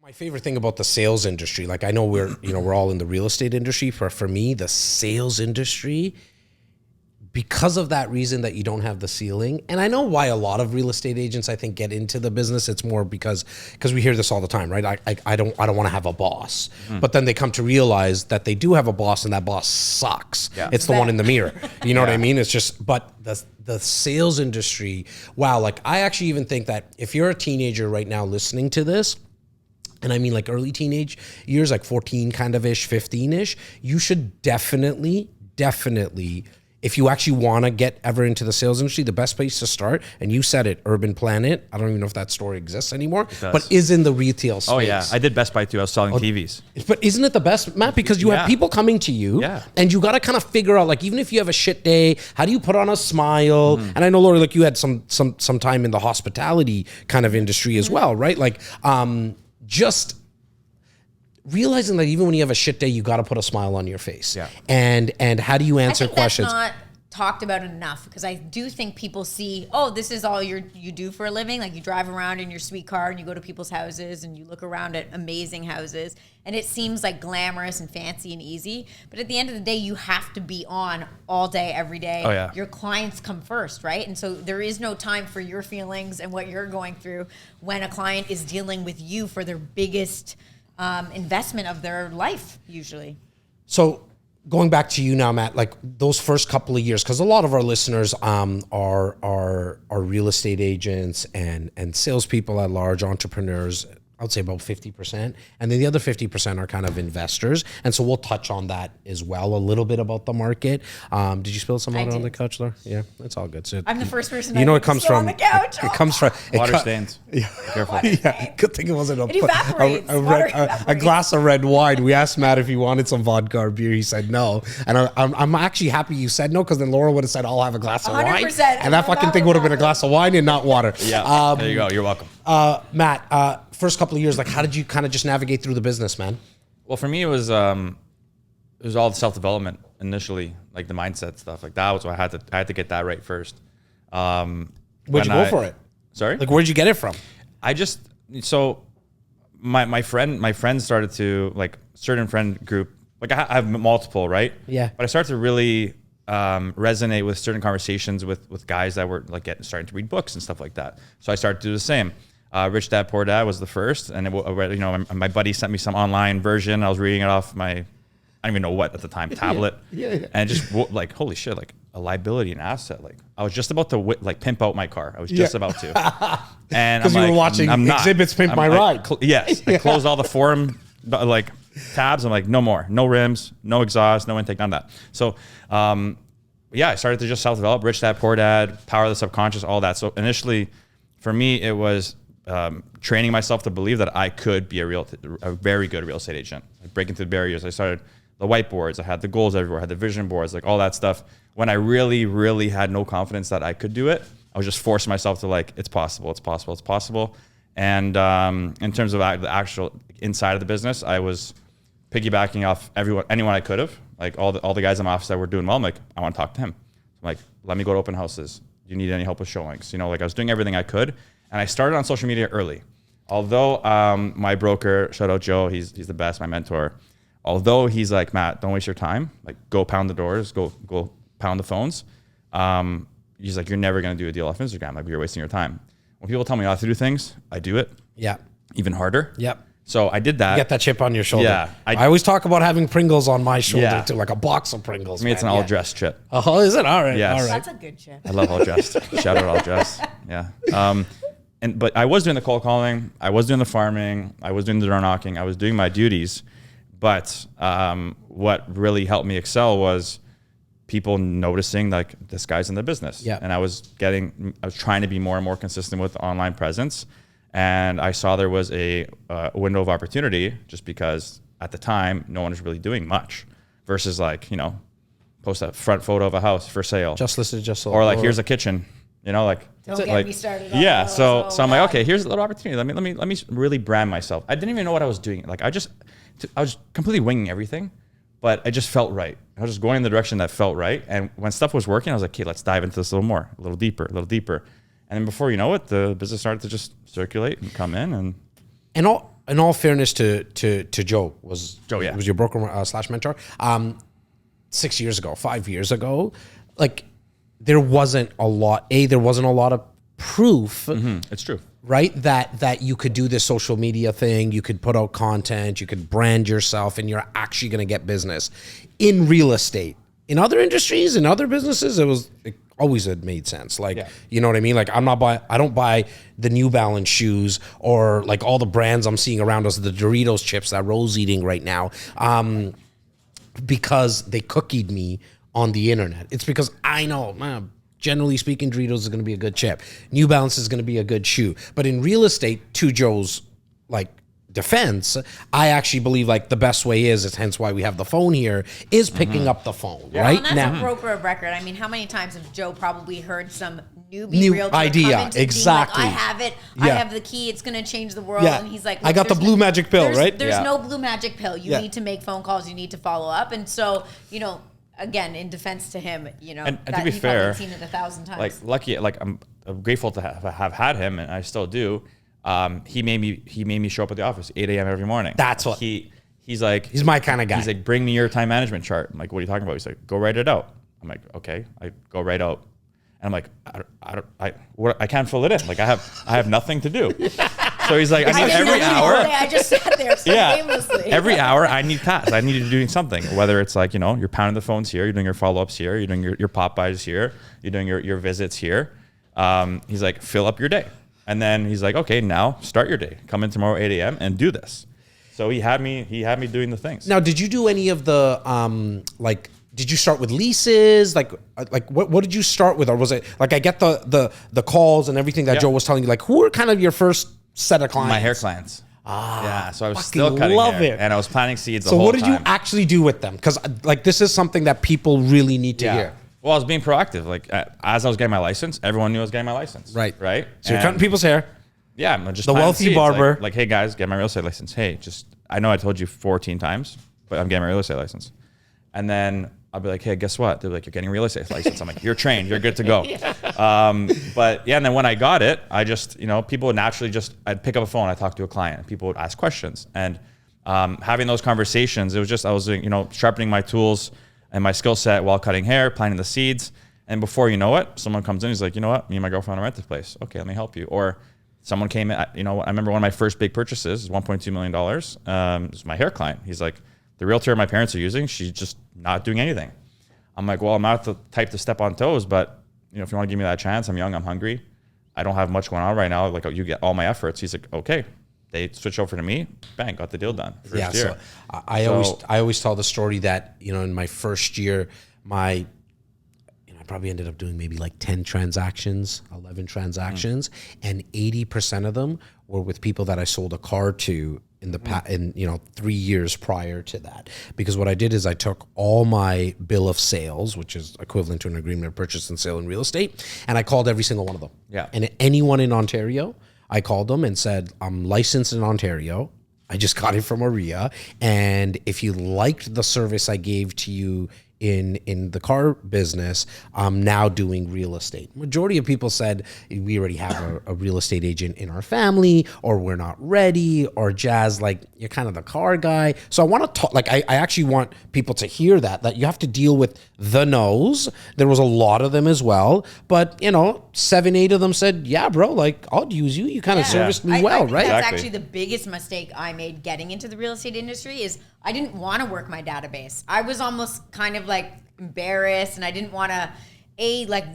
My favorite thing about the sales industry, like I know we're all in the real estate industry, for me, the sales industry, because of that reason that you don't have the ceiling. And I know why a lot of real estate agents, I think, get into the business. It's more because we hear this all the time, right? I don't want to have a boss, but then they come to realize that they do have a boss, and that boss sucks. Yeah. It's the one in the mirror. You know what I mean? It's just, but the sales industry, wow. Like I actually even think that if you're a teenager right now listening to this, and I mean like early teenage years, like 14 kind of ish, 15-ish, you should definitely, if you actually want to get ever into the sales industry, the best place to start, and you said it, Urban Planet, I don't even know if that store exists anymore, but is in the retail space. Oh yeah, I did Best Buy too. I was selling TVs. But isn't it the best, Matt? Because you have people coming to you, and you got to kind of figure out, like, even if you have a shit day, how do you put on a smile? And I know, Lori, like you had some time in the hospitality kind of industry as well, right? Like, just realizing that even when you have a shit day, you got to put a smile on your face. Yeah. And how do you answer questions? That's not talked about enough, because I do think people see, oh, this is all you do for a living. Like you drive around in your sweet car and you go to people's houses and you look around at amazing houses, and it seems like glamorous and fancy and easy. But at the end of the day, you have to be on all day, every day. Oh, yeah. Your clients come first, right? And so there is no time for your feelings and what you're going through when a client is dealing with you for their biggest investment of their life, usually. So going back to you now, Matt, like those first couple of years, because a lot of our listeners are real estate agents and salespeople at large, entrepreneurs. I would say about 50%. And then the other 50% are kind of investors. And so we'll touch on that as well, a little bit about the market. Did you spill some water on the couch, Laura? Yeah, it's all good. So I'm the first person you know it comes from on the couch. It comes from water stains. Yeah. Careful. Yeah, good thing it wasn't It evaporates. a glass of red wine. We asked Matt if he wanted some vodka or beer. He said no. And I'm actually happy you said no, because then Laura would have said, I'll have a glass of wine. 100%. And that fucking thing would have been a glass of wine and not water. Yeah, there you go. You're welcome. Matt, first couple of years, like how did you kind of just navigate through the business, man? Well, for me, it was all the self-development initially, like the mindset stuff. Like that was what I had to get that right first. Where'd you go for it? Sorry? Like where'd you get it from? My friends started to, like, certain friend group, like I have multiple, right? Yeah. But I started to really resonate with certain conversations with guys that were like starting to read books and stuff like that. So I started to do the same. Rich Dad Poor Dad was the first, and my buddy sent me some online version. I was reading it off my, I don't even know what at the time, tablet. Yeah. And just like, holy shit, like a liability and asset. Like I was just about to pimp out my car. I was just about to. And because you were watching Exhibits Pimp My Ride. Yes. I closed all the forum like tabs. I'm like, no more, no rims, no exhaust, no intake, none of that. So, I started to just self-develop. Rich Dad Poor Dad, Power of the Subconscious, all that. So initially, for me, it was training myself to believe that I could be a very good real estate agent, like breaking through the barriers. I started the whiteboards. I had the goals everywhere. I had the vision boards, like all that stuff. When I really, really had no confidence that I could do it, I was just forcing myself to, like, it's possible, it's possible, it's possible. And in terms of the actual inside of the business, I was piggybacking off anyone I could have, like all the guys in my office that were doing well. I'm like, I want to talk to him. I'm like, let me go to open houses. Do you need any help with showings? Like I was doing everything I could. And I started on social media early. Although my broker, shout out Joe, he's the best, my mentor. Although he's like, Matt, don't waste your time. Like, go pound the doors, go pound the phones. He's like, you're never going to do a deal off Instagram. Like, you're wasting your time. When people tell me I have to do things, I do it. Yeah. Even harder. Yep. So I did that. You get that chip on your shoulder. Yeah. I always talk about having Pringles on my shoulder too, like a box of Pringles. For me, it's an all-dressed chip. Oh, is it? All right. Yes. All right. That's a good chip. I love all-dressed. Shout out all-dressed. Yeah. But I was doing the cold calling, I was doing the farming, I was doing the door knocking, I was doing my duties. But what really helped me excel was people noticing, like, this guy's in the business. Yeah. And I was trying to be more and more consistent with online presence. And I saw there was a window of opportunity, just because at the time, no one was really doing much, versus like, post a front photo of a house for sale. Just listed, just sold. Or like, here's a kitchen, don't get me started. Yeah. So I'm like, okay, here's a little opportunity. Let me really brand myself. I didn't even know what I was doing. Like I was completely winging everything, but it just felt right. I was just going in the direction that felt right. And when stuff was working, I was like, okay, let's dive into this a little more, a little deeper. And then before you know it, the business started to just circulate and come in. And in all fairness to Joe, was your broker slash mentor. 6 years ago, 5 years ago, like there wasn't a lot of proof. It's true. Right? That you could do this social media thing, you could put out content, you could brand yourself, and you're actually going to get business in real estate. In other industries, in other businesses, it always had made sense. Like, you know what I mean? Like I don't buy the New Balance shoes or like all the brands I'm seeing around us, the Doritos chips that Ro's eating right now, because they cookied me on the internet. It's because I know, man, generally speaking, Doritos is going to be a good chip. New Balance is going to be a good shoe. But in real estate, to Joe's like defense, I actually believe like the best way is hence why we have the phone here, is picking up the phone, right? Well, and that's a broker of record. I mean, how many times has Joe probably heard some newbie realtor idea, come into exactly. being like, I have it, I have the key, it's going to change the world. Yeah. And he's like, I got the blue magic pill, right? There's no blue magic pill. You need to make phone calls, you need to follow up. And so, you know, again, in defense to him, you know, and that to be he fair, probably seen it 1,000 times. like lucky, like I'm grateful to have had him, and I still do. He made me show up at the office 8 a.m. every morning. That's what he's like. He's my kind of guy. He's like, bring me your time management chart. I'm like, what are you talking about? He's like, go write it out. I'm like, okay. I go write out, and I'm like, I can't fill it in. Like I have nothing to do. So he's like, I need every hour. I just sat there so aimlessly. Every hour I need tasks. I need to be doing something. Whether it's like, you know, you're pounding the phones here, you're doing your follow-ups here, you're doing your pop-bys here, you're doing your visits here. He's like, fill up your day. And then he's like, okay, now start your day. Come in tomorrow 8 a.m. and do this. So he had me doing the things. Now, did you do any of the did you start with leases? Like what did you start with? Or was it like, I get the calls and everything that Joe was telling you, like who were kind of your first set of clients? My hair clients. Yeah, so I was still cutting love hair, it. and I was planting seeds the whole So time. what did you actually do with them? Because like this is something that people really need to hear. Well, I was being proactive. Like as I was getting my license, everyone knew I was getting my license. Right. So you're cutting people's hair. Yeah, I'm just the wealthy seeds. barber. Like, hey guys, get my real estate license. Hey, I know I told you 14 times, but I'm getting my real estate license. And then I'll be like, hey, guess what? They're like, you're getting a real estate license. I'm like, you're trained, you're good to go. But yeah, and then when I got it, I just, you know, people would naturally I'd pick up a phone, I'd talk to a client, and people would ask questions. And having those conversations, it was just, I was, you know, sharpening my tools and my skill set while cutting hair, planting the seeds. And before you know it, someone comes in, he's like, you know what? Me and my girlfriend want to rent this place. Okay, let me help you. Or someone came in, you know, I remember one of my first big purchases was $1.2 million. It was my hair client. He's like, the realtor my parents are using, she's just not doing anything. I'm like, well, I'm not the type to step on toes, but you know, if you want to give me that chance, I'm young, I'm hungry. I don't have much going on right now. Like, you get all my efforts. He's like, okay. They switch over to me, bang, got the deal done. First year. So I always tell the story that, you know, in my first year, I probably ended up doing maybe like 10 transactions, 11 transactions, and 80% of them were with people that I sold a car to in the 3 years prior to that. Because what I did is I took all my bill of sales, which is equivalent to an agreement of purchase and sale in real estate, and I called every single one of them. Yeah. And anyone in Ontario, I called them and said, I'm licensed in Ontario. I just got it from Maria. And if you liked the service I gave to you in the car business, I'm now doing real estate. Majority of people said, we already have a real estate agent in our family, or we're not ready, or Jazz, like, you're kind of the car guy. So I want to talk, like, I actually want people to hear that you have to deal with the no's. There was a lot of them as well, but you know, 7-8 of them said, yeah, bro, like, I'll use you. You kind of serviced me well, I think right? That's actually the biggest mistake I made getting into the real estate industry is I didn't want to work my database. I was almost kind of like embarrassed, and I didn't want to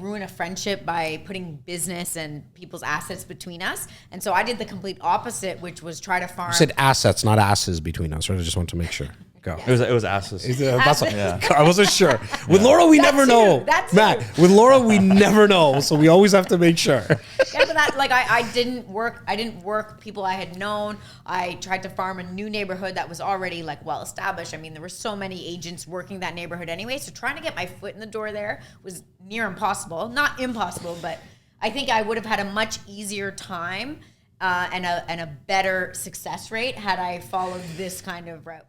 ruin a friendship by putting business and people's assets between us. And so I did the complete opposite, which was try to farm. You said assets, not asses between us, right? I just want to make sure. Go. It was asses. That's what, I wasn't sure. With Laura, we never know. Matt, with Laura, we never know. So we always have to make sure. Yeah, but that, like, I didn't work people I had known. I tried to farm a new neighborhood that was already like well established. I mean, there were so many agents working that neighborhood anyway. So trying to get my foot in the door there was near impossible. Not impossible, but I think I would have had a much easier time and a better success rate had I followed this kind of route.